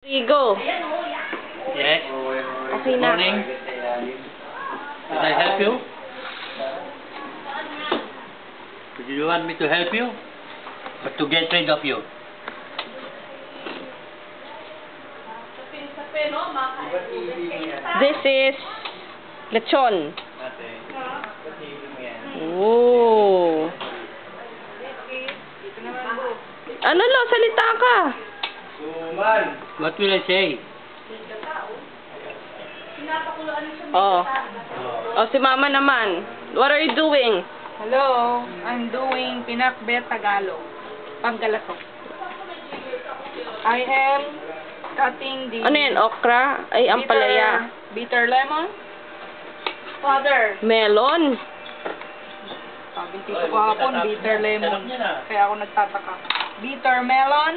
Go. Yes. Okay na. Morning. Can I help you? Do you want me to help you? Or to get rid of you? This is lechon. Oh. Ano lo? Salita ka. What will I say? Oh. Oh, si Mama naman. What are you doing? Hello, I'm doing pinakbet Tagalog, Panggalasok. I am cutting the Ano yan? Okra? Ay, ampalaya. bitter lemon. Father, Melon. sabi tito ko hapon, bitter lemon. Kaya ako nagtataka. Bitter melon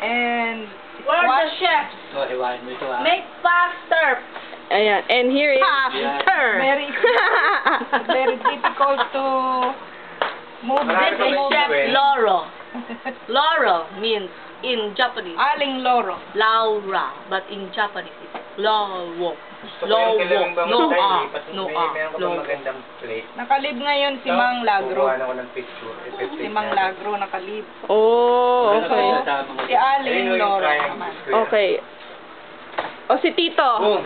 and squash. Oh, I want me to ask. Make faster. Ayan. And here is... Faster. Very, very difficult to move this in Loro. Loro means in Japanese Aling loro. Laura, but in Japanese it's Lawo. Lawo. No ah. No ah. No. Nakalib ngayon si Mang Lagro. Kukuha ako ng picture. Si Mang Lagro nakalib. Oh, okay. Si Aling loro naman. Okay. O, si Tito. Boom.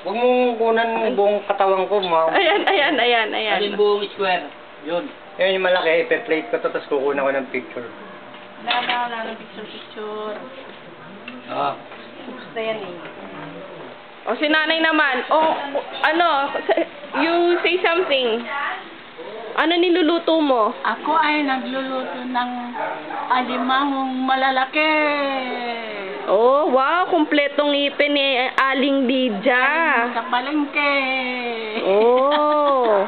Huwag mong kunan ng buong katawan ko, ma. Ayan, ayan, ayan, ayan. Alin buong square? Yun. Yan yung malaki, ipe-plate ko to, tapos kukunan ko ng picture. Wala picture. Ah. Gusto yan eh. O, si Nanay naman. O, ano, you say something. Ano niluluto mo? Ako ay nagluluto ng alimahong malalaki. Oh, wow, kumpletong ngipin ni Aling Lydia. Sa palengke. Oh.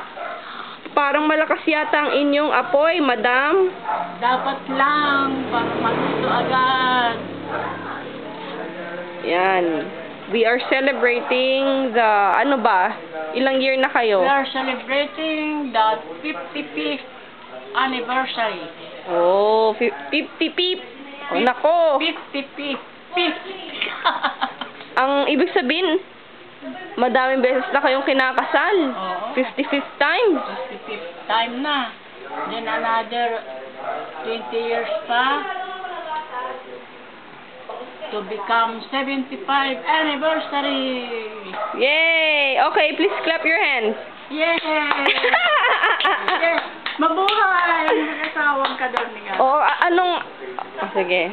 Parang malakas yata ang inyong apoy, madam. Dapat lang para maluto agad. Yan. We are celebrating the, ano ba? Ilang year na kayo? We are celebrating the 55th anniversary. Oh, 50 peep. Oh, nako. 55th. Ang ibig sabihin, madaming beses na kayong kinakasal. Oo. 55th time. 55th time na. Then another 20 years pa to become 75 anniversary. Yay! Okay, please clap your hands. Yay! Yes! Mabuhay! Mag-asawang ka doon niya. Oh, anong... Oh, sige.